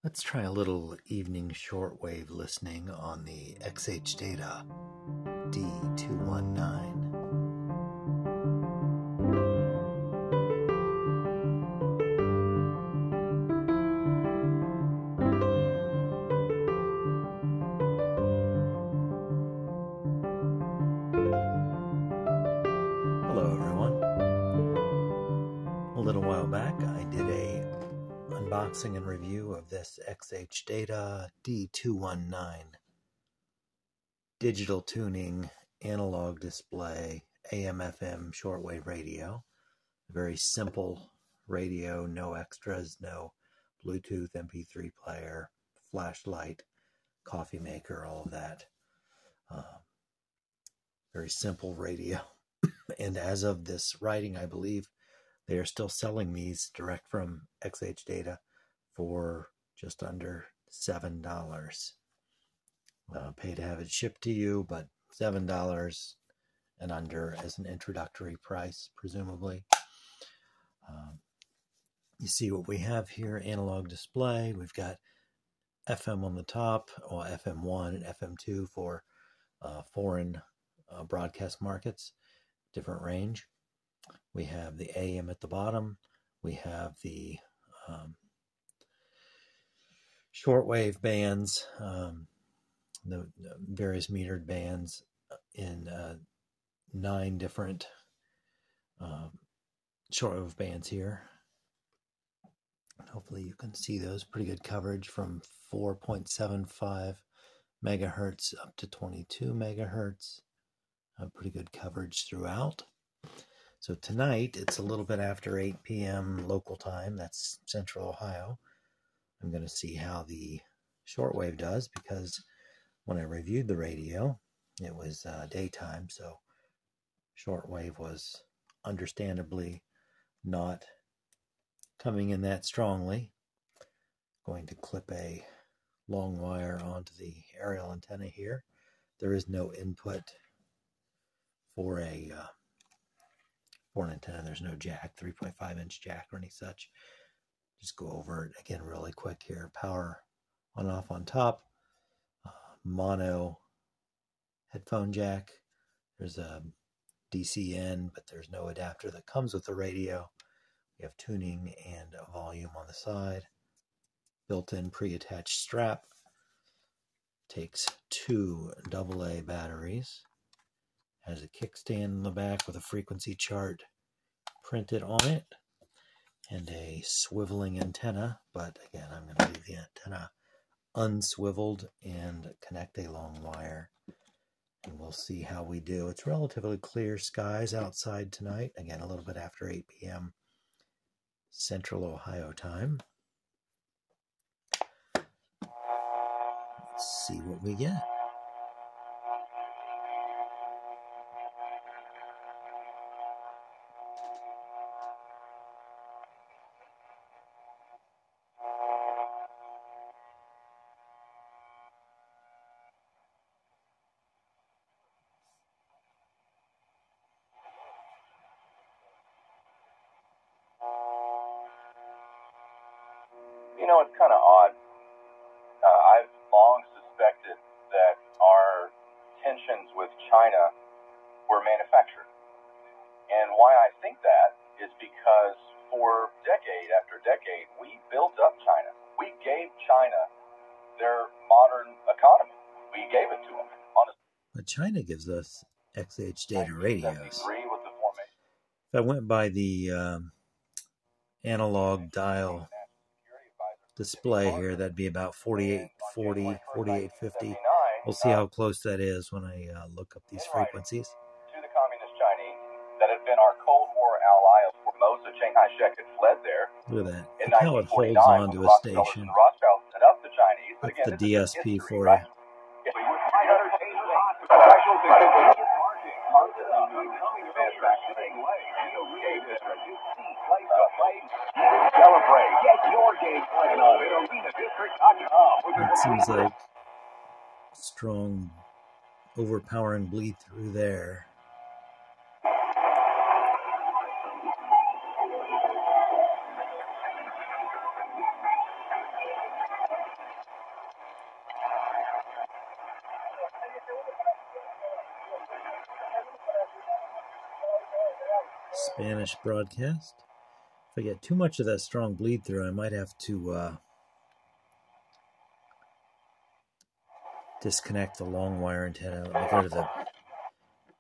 Let's try a little evening shortwave listening on the XHDATA D-219. Hello everyone. A little while back I did a unboxing and review of this XHDATA D-219 digital tuning analog display AM/FM shortwave radio. A very simple radio, no extras, no Bluetooth, MP3 player, flashlight, coffee maker, all of that. Very simple radio. And as of this writing, I believe they are still selling these direct from XHDATA for just under $7. Pay to have it shipped to you, but $7 and under as an introductory price, presumably. You see what we have here, analog display. We've got FM on the top, or FM1 and FM2 for foreign broadcast markets, different range. We have the AM at the bottom. We have the shortwave bands, the various metered bands in 9 different shortwave bands here. Hopefully you can see those. Pretty good coverage from 4.75 megahertz up to 22 megahertz. Pretty good coverage throughout. So tonight, it's a little bit after 8 p.m. local time. That's Central Ohio. I'm going to see how the shortwave does, because when I reviewed the radio, it was daytime, so shortwave was understandably not coming in that strongly. Going to clip a long wire onto the aerial antenna here. There is no input for an antenna. There's no jack, 3.5-inch jack or any such. Just go over it again really quick here. Power on off on top. Mono headphone jack. There's a DC in, but there's no adapter that comes with the radio. We have tuning and a volume on the side. Built-in pre-attached strap. Takes 2 AA batteries. Has a kickstand in the back with a frequency chart printed on it. And a swiveling antenna. But again, I'm going to leave the antenna unswiveled and connect a long wire. And we'll see how we do. It's relatively clear skies outside tonight. Again, a little bit after 8 p.m. Central Ohio time. Let's see what we get. You know, it's kind of odd. I've long suspected that our tensions with China were manufactured. And why I think that is because for decade after decade, we built up China. We gave China their modern economy. We gave it to them. But China gives us XHDATA radios. Was the formation. If I went by the analog dial display here, that'd be about 4840, 4850. We'll see how close that is when I look up these frequencies. To the Communist Chinese that had been our Cold War ally, for most of Chiang Kai-shek had fled there. Look at that. In Look how it holds on to a station. That's the DSP for you. It seems like strong, overpowering bleed through there. Spanish broadcast. If I get too much of that strong bleed through, I might have to disconnect the long wire antenna. Let me go to the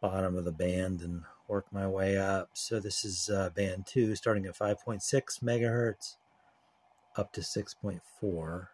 bottom of the band and work my way up. So this is band 2, starting at 5.6 megahertz up to 6.4.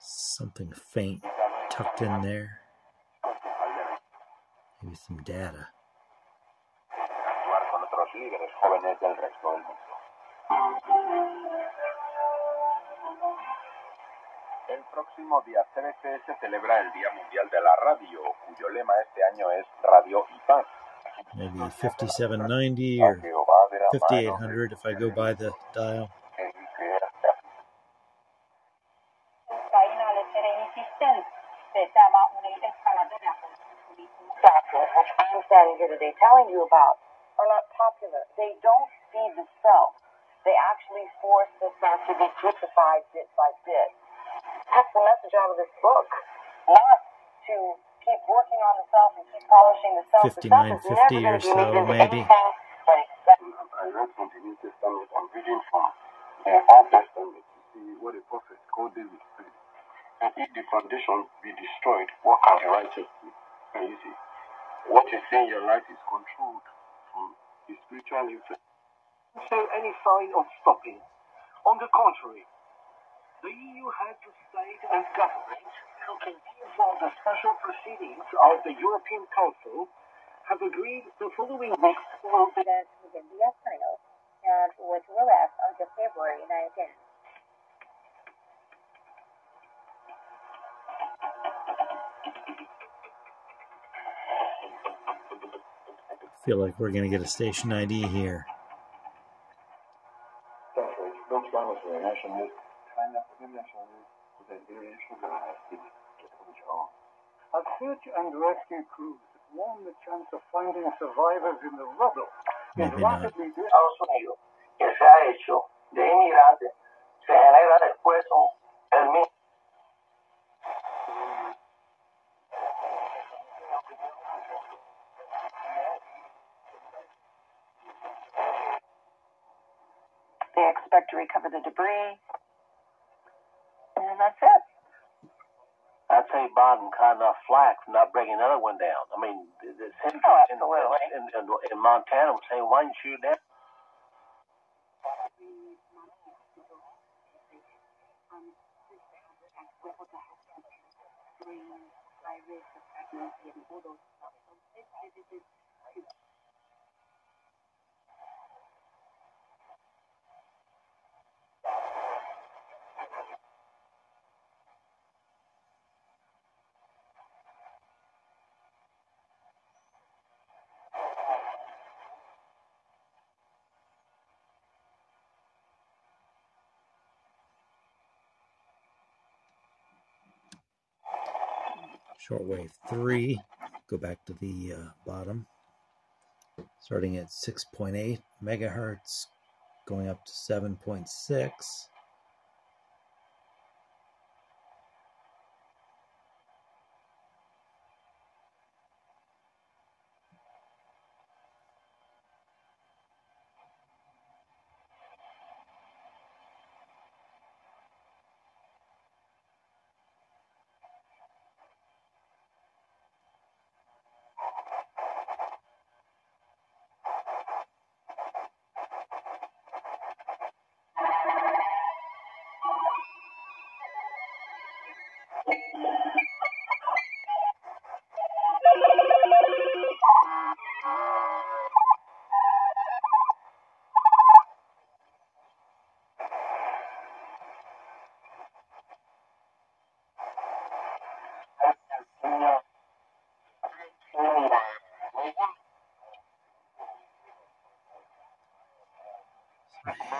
Something faint tucked in there. Maybe some data. El próximo día 13 se celebra el Día Mundial de la Radio, cuyo lema este año es Radio y Paz. Maybe 5790 or 5800 if I go by the dial. Which I'm standing here today telling you about are not popular. They don't feed the cell. They actually force the cell to be purified bit by bit. That's the message out of this book. Not to keep working on the self and keep polishing the self. 5950 or so, maybe. I read from the New Testament. I'm reading from the Old Testament to see what the prophet called David said. And if the foundation be destroyed, what can the righteous do? Can you see? What you see in your life is controlled from the spiritual influence. Show any sign of stopping. On the contrary, the EU heads of state and government, who convene for the special proceedings of the European Council, have agreed the following weeks will be that within the final and which will last until February 19th. Feel like we're going to get a station ID here. A search and rescue crews warn the chance of finding survivors in the rubble is Maybe not. rapidly Estados Unidos, que se ha hecho de inmigrantes, se genera después el mismo. They expect to recover the debris, and that's it. I'd say Biden caught enough flack for not bringing another one down. I mean, in Montana was saying, why didn't you shoot it down? Shortwave 3, go back to the bottom, starting at 6.8 megahertz, going up to 7.6.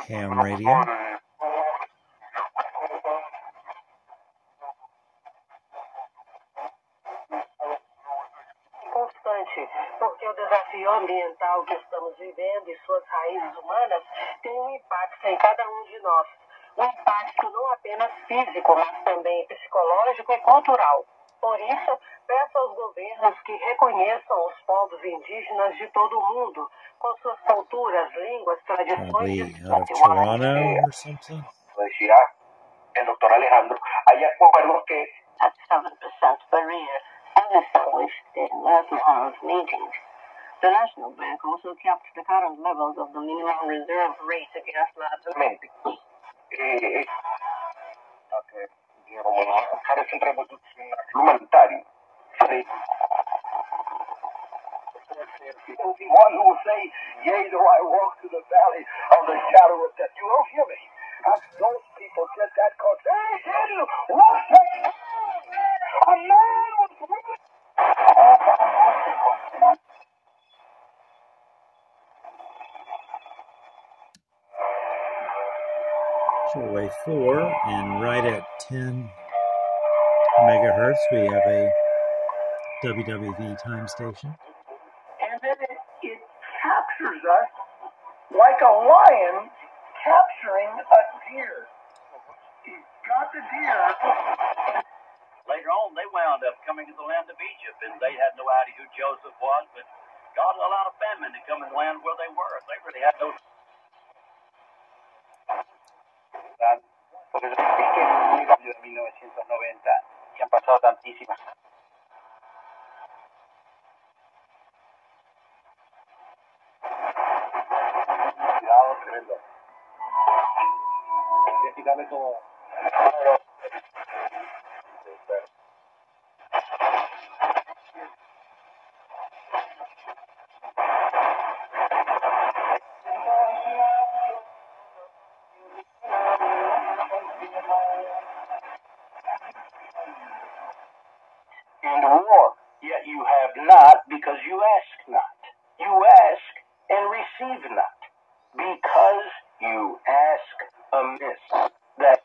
ham radio. Constante, porque o desafio ambiental que estamos vivendo e suas raízes humanas tem um impacto em cada um de nós. Um impacto não apenas físico, mas também psicológico e cultural. Por isso, peço aos governos que reconheçam os povos indígenas de todo o mundo, com suas culturas, línguas, tradições Probably e out of Toronto or something. Decía el doctor Alejandro, hay acuerdos que at 7% per year and established in National meetings. The National Bank also kept the current levels of the minimum reserve rate against liability. parece un revolucionario humanitario. One who will say, yea, though I walk through the valley of the shadow of death. You don't hear me. Those people get that cause they didn't want it. A man was willing. Shortwave 4, and right at 10 megahertz we have a WWV time station. And then it captures us like a lion capturing a deer. He's got the deer. Later on, they wound up coming to the land of Egypt, and they had no idea who Joseph was, but God allowed a famine to come in the land where they were. They really had no... Porque es que es un cambio de 1990 que han pasado tantísimas. Cuidado, tremendo. Quitarle todo. And war, yet you have not because you ask not. You ask and receive not because you ask amiss. That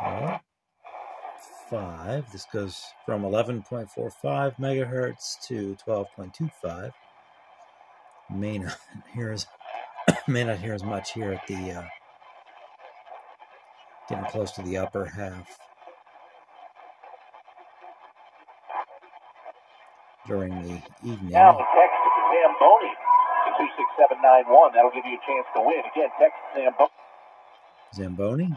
Well, 5. This goes from 11.45 megahertz to 12.25. May not hear as much here at the getting close to the upper half during the evening. now text Zamboni to 26791. That'll give you a chance to win. Again, text Zamboni. Zamboni.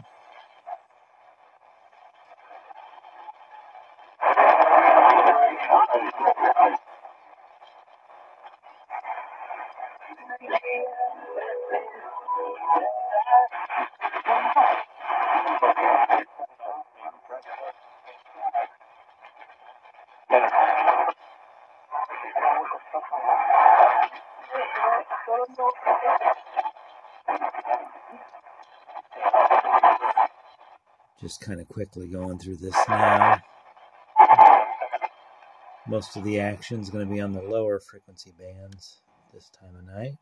Just kind of quickly going through this now. Most of the action is going to be on the lower frequency bands this time of night.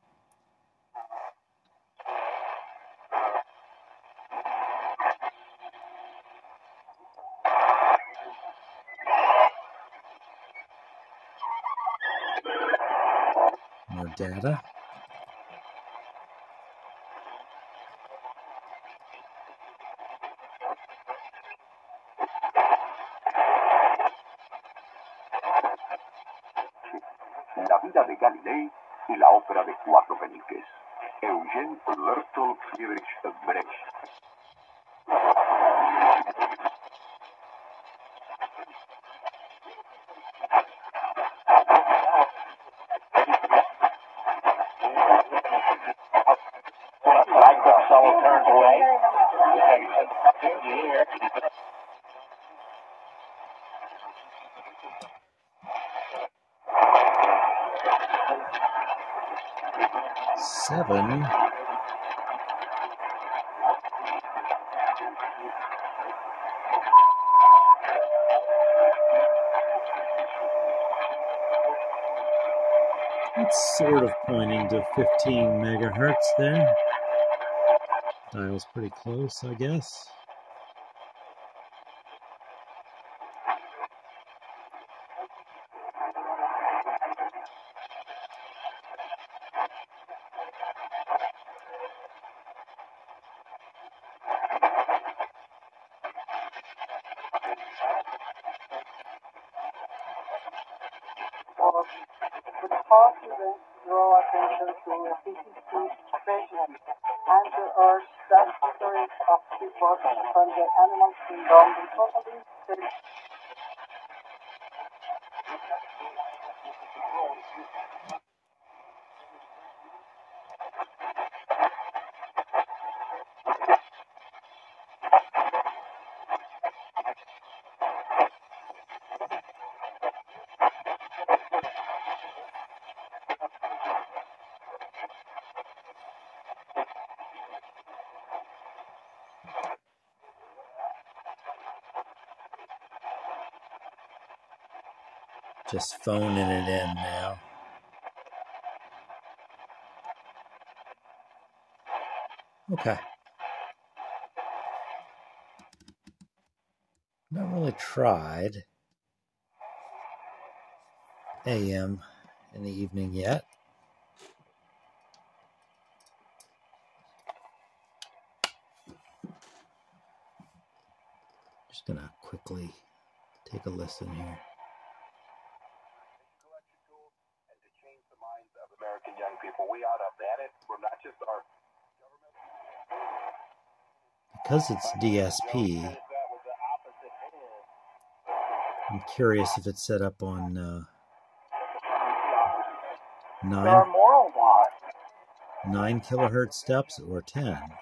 More data. La vida de Galilei y la ópera de cuatro peniques. Eugène Bertolt Friedrich Brecht. Like the soul turns away. Seven It's sort of pointing to 15 megahertz there. Dial's pretty close, I guess. With past events draw attention to PCC's treasure and the Earth's statutory of reports from the animal kingdom reportedly said Just phoning it in now. Okay. Not really tried AM in the evening yet. Just gonna quickly take a listen here. And to change the minds of American young people, we ought to ban it for not just our government. Because it's DSP, I'm curious if it's set up on 9 kilohertz steps or 10.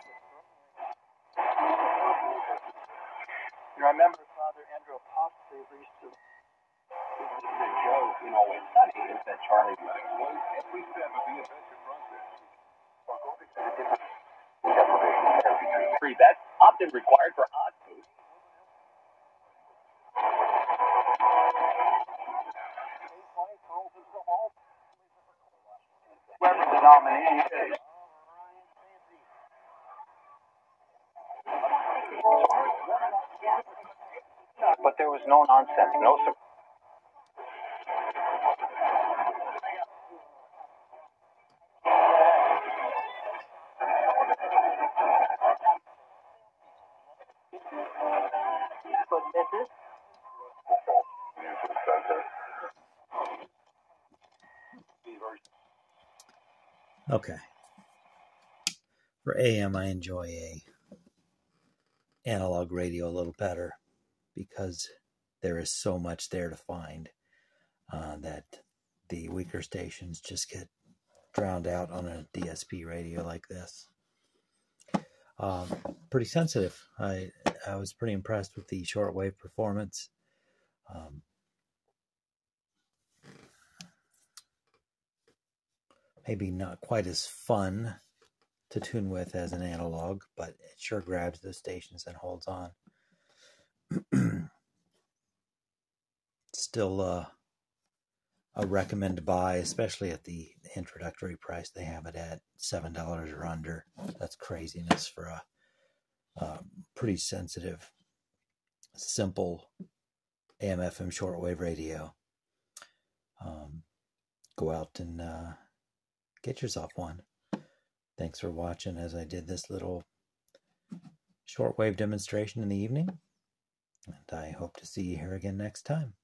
You remember Father Andrew Apostle used to the joke, you know, it's funny, is that Charlie was every step of the adventure process. That's often required for odd food. Whoever the nominee is. But there was no nonsense, no surprise. Okay. For AM, I enjoy a analog radio a little better because there is so much there to find that the weaker stations just get drowned out on a DSP radio like this. Pretty sensitive. I was pretty impressed with the shortwave performance. Maybe not quite as fun to tune with as an analog, but it sure grabs the stations and holds on. Still a recommend to buy, especially at the introductory price. They have it at $7 or under. That's craziness for a pretty sensitive, simple AM/FM shortwave radio. Go out and get yourself one. Thanks for watching as I did this little shortwave demonstration in the evening. And I hope to see you here again next time.